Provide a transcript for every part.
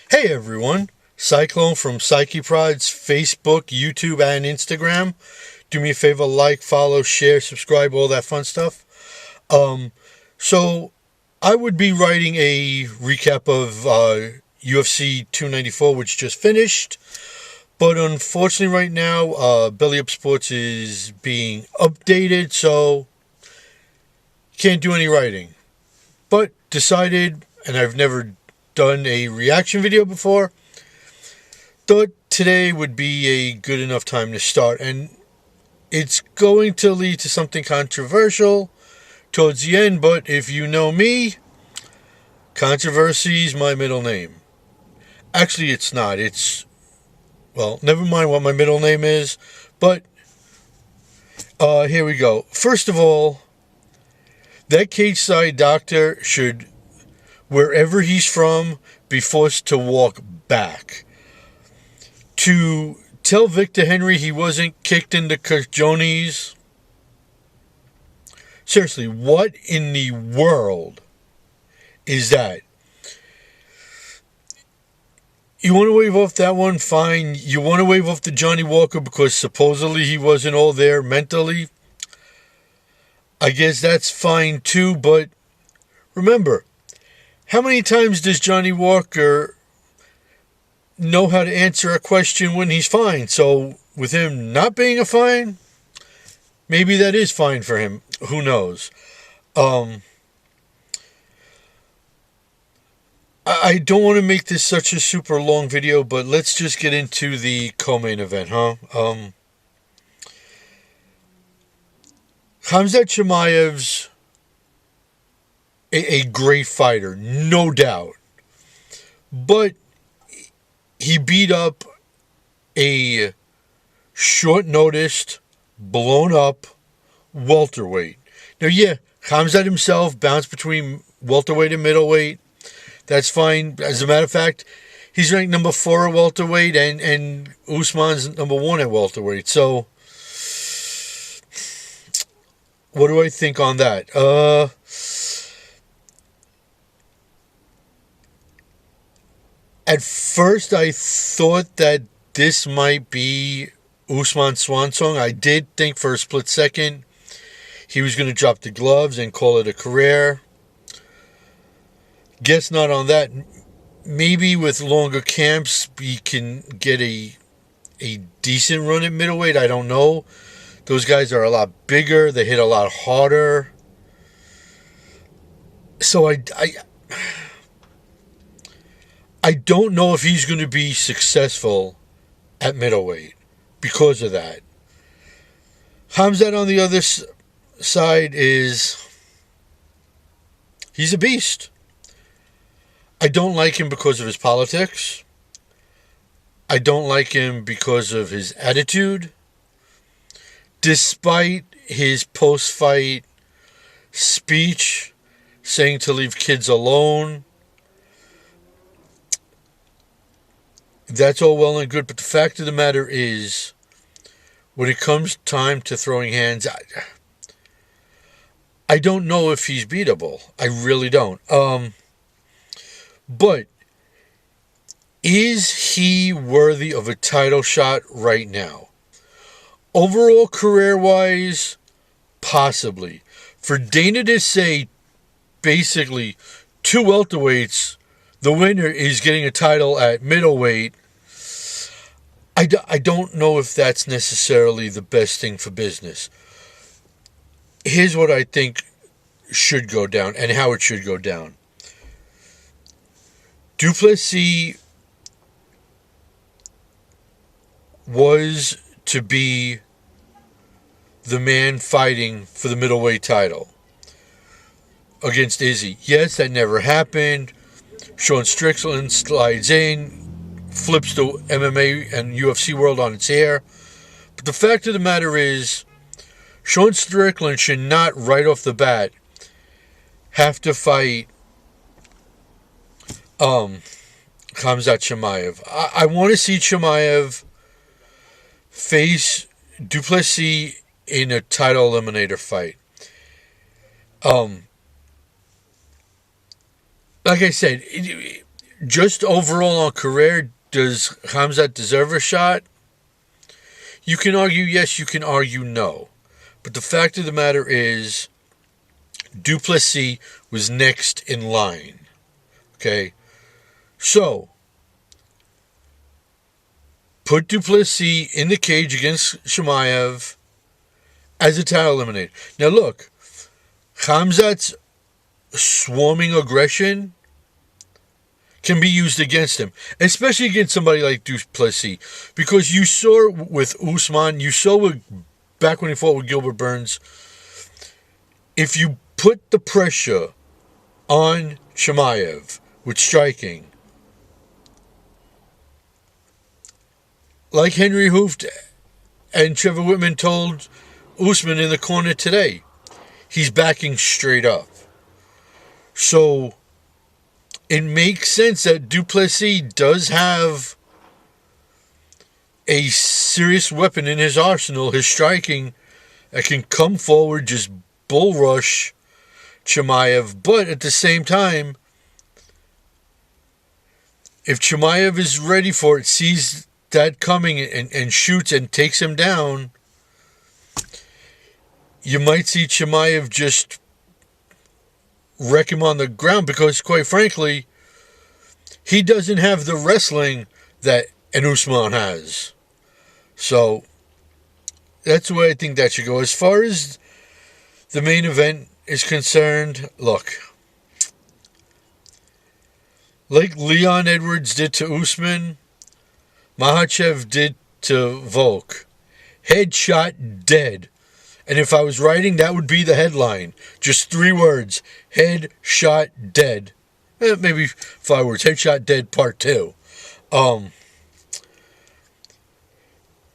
Hey everyone, Cyclone from Psyche Pride's Facebook, YouTube, and Instagram. Do me a favor, like, follow, share, subscribe, all that fun stuff. So I would be writing a recap of UFC 294, which just finished. But unfortunately, right now, Belly Up Sports is being updated, so can't do any writing. But decided, and I've never done a reaction video before, thought today would be a good enough time to start. And it's going to lead to something controversial towards the end, but if you know me, controversy is my middle name. Actually, it's not. Well, never mind what my middle name is, but here we go. First of all, that cage side doctor should, wherever he's from, be forced to walk back. To tell Victor Henry he wasn't kicked into cajones. Seriously, what in the world is that? You want to wave off that one? Fine. You want to wave off the Johnny Walker because supposedly he wasn't all there mentally? I guess that's fine too, but remember, how many times does Johnny Walker know how to answer a question when he's fine? So with him not being a fine, maybe that is fine for him. Who knows? I don't want to make this such a super long video, but let's just get into the co-main event, huh? Khamzat Chimaev's a great fighter, no doubt. But he beat up a short-noticed, blown-up welterweight. Now, yeah, Khamzat himself bounced between welterweight and middleweight. That's fine. As a matter of fact, he's ranked number 4 at welterweight, and Usman's number 1 at welterweight. So, what do I think on that? At first, I thought that this might be Usman's swan song. I did think for a split second he was going to drop the gloves and call it a career. Guess not on that. Maybe with longer camps, he can get a decent run at middleweight. I don't know. Those guys are a lot bigger. They hit a lot harder. So I don't know if he's going to be successful at middleweight because of that. Khamzat on the other side he's a beast. I don't like him because of his politics. I don't like him because of his attitude. Despite his post-fight speech saying to leave kids alone, that's all well and good, but the fact of the matter is, when it comes time to throwing hands, I don't know if he's beatable. I really don't. But is he worthy of a title shot right now? Overall career-wise, possibly. For Dana to say, basically, 2 welterweights, the winner is getting a title at middleweight, I don't know if that's necessarily the best thing for business. Here's what I think should go down and how it should go down. Du Plessis was to be the man fighting for the middleweight title against Izzy. Yes, that never happened. Sean Strickland slides in, flips the MMA and UFC world on its ear. But the fact of the matter is, Sean Strickland should not right off the bat have to fight Khamzat Chimaev. I want to see Chimaev face Du Plessis in a title eliminator fight. Like I said, just overall on career, does Khamzat deserve a shot? You can argue yes, you can argue no. But the fact of the matter is, du Plessis was next in line. Okay? So, put du Plessis in the cage against Chimaev as a title eliminator. Now look, Khamzat's swarming aggression can be used against him, especially against somebody like du Plessis, because you saw with Usman, you saw back when he fought with Gilbert Burns, if you put the pressure on Chimaev with striking, like Henry Hooft and Trevor Whitman told Usman in the corner today, he's backing straight up. So it makes sense that du Plessis does have a serious weapon in his arsenal, his striking, that can come forward, just bull rush Chimaev. But at the same time, if Chimaev is ready for it, sees that coming and shoots and takes him down, you might see Chimaev just wreck him on the ground, because quite frankly, he doesn't have the wrestling that an Usman has. So that's the way I think that should go. As far as the main event is concerned, look, like Leon Edwards did to Usman, Makhachev did to Volk. Headshot dead. And if I was writing, that would be the headline. Just 3 words. Headshot dead. Maybe 5 words. Headshot dead part 2.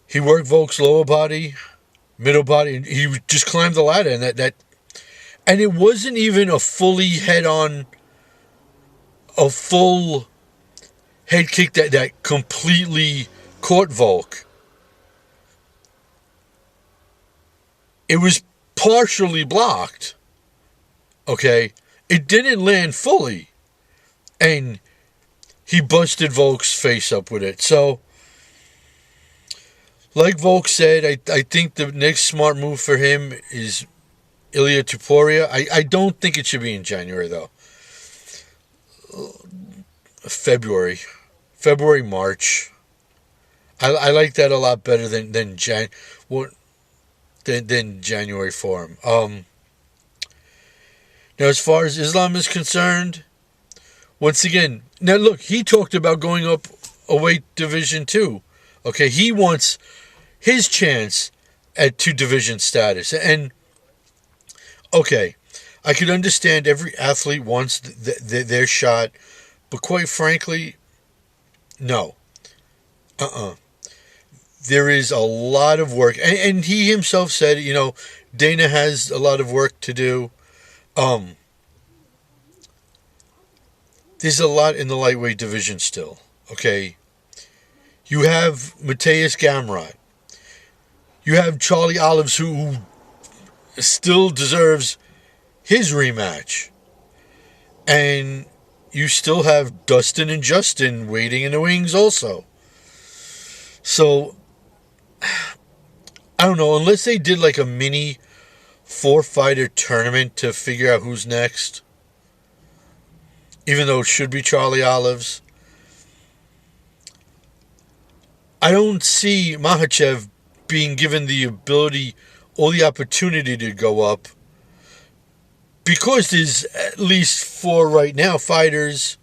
He worked Volk's lower body, middle body, and he just climbed the ladder. And it wasn't even a fully head-on, a full head kick that completely caught Volk. It was partially blocked. Okay? It didn't land fully. And he busted Volk's face up with it. So, like Volk said, I think the next smart move for him is Ilia Topuria. I don't think it should be in January, though. February, March. I like that a lot better than January for him. Now, as far as Islam is concerned, once again, now look, he talked about going up a weight division too. Okay, he wants his chance at 2 division status. And, okay, I could understand every athlete wants their shot, but quite frankly, no. There is a lot of work. And he himself said, Dana has a lot of work to do. There's a lot in the lightweight division still. Okay. You have Mateus Gamrot. You have Charlie Olives, who still deserves his rematch. And you still have Dustin and Justin waiting in the wings also. So, I don't know, unless they did like a mini 4-fighter tournament to figure out who's next, even though it should be Charlie Olives, I don't see Makhachev being given the ability or the opportunity to go up, because there's at least 4 right now fighters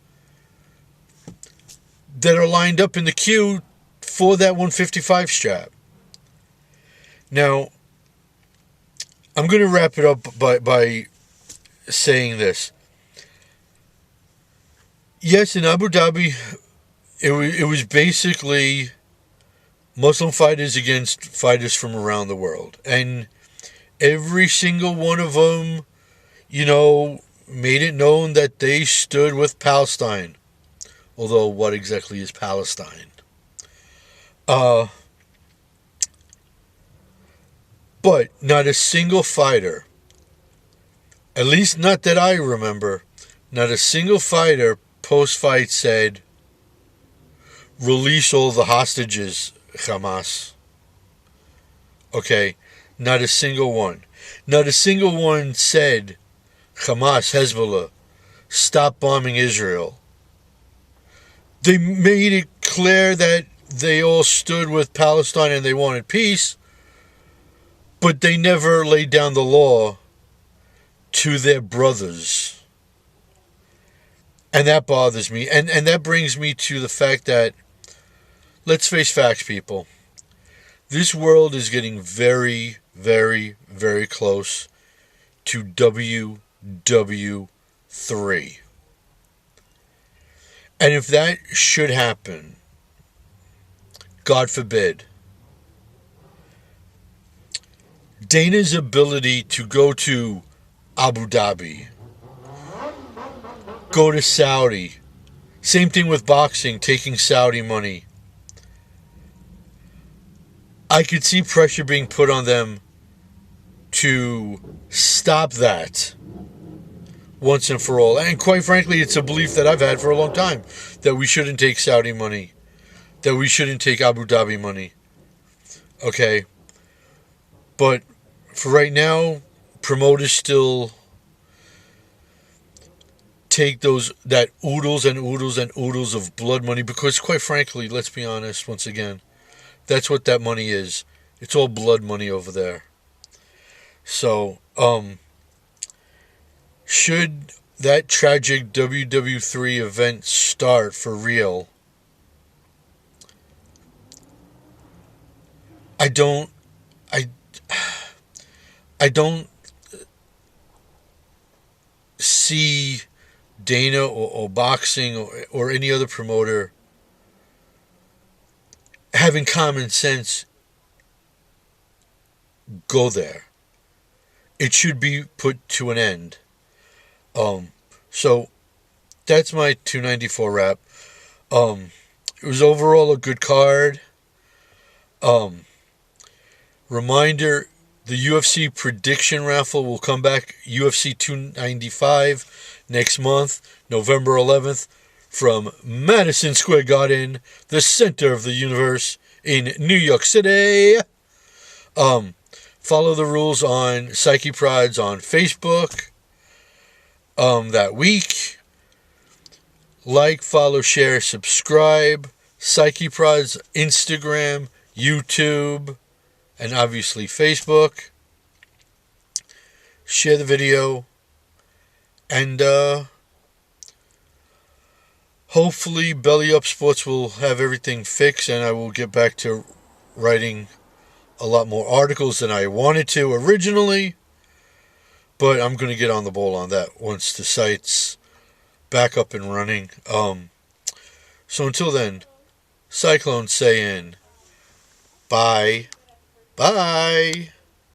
that are lined up in the queue for that 155 strap. Now, I'm going to wrap it up by saying this. Yes, in Abu Dhabi, it was basically Muslim fighters against fighters from around the world. And every single one of them, made it known that they stood with Palestine. Although, what exactly is Palestine? But not a single fighter, at least not that I remember, not a single fighter post-fight said, release all the hostages, Hamas. Okay, not a single one. Not a single one said, Hamas, Hezbollah, stop bombing Israel. They made it clear that they all stood with Palestine and they wanted peace, but they never laid down the law to their brothers. And that bothers me. And that brings me to the fact that, let's face facts, people. This world is getting very, very, very close to WW3. And if that should happen, God forbid, Dana's ability to go to Abu Dhabi, go to Saudi, same thing with boxing, taking Saudi money. I could see pressure being put on them to stop that once and for all. And quite frankly, it's a belief that I've had for a long time, that we shouldn't take Saudi money, that we shouldn't take Abu Dhabi money. Okay? But for right now, promoters still take that oodles and oodles and oodles of blood money, because quite frankly, let's be honest once again, that's what that money is. It's all blood money over there. So, should that tragic WW3 event start for real, I don't see Dana or boxing or any other promoter having common sense go there. It should be put to an end. So that's my 294 wrap. It was overall a good card. Reminder, the UFC prediction raffle will come back, UFC 295, next month, November 11th, from Madison Square Garden, the center of the universe in New York City. Follow the rules on Psyche Prides on Facebook that week. Like, follow, share, subscribe. Psyche Prides, Instagram, YouTube, and obviously Facebook. Share the video. And hopefully Belly Up Sports will have everything fixed, and I will get back to writing a lot more articles than I wanted to originally. But I'm going to get on the ball on that once the site's back up and running. So until then, Cyclone saying bye. Bye.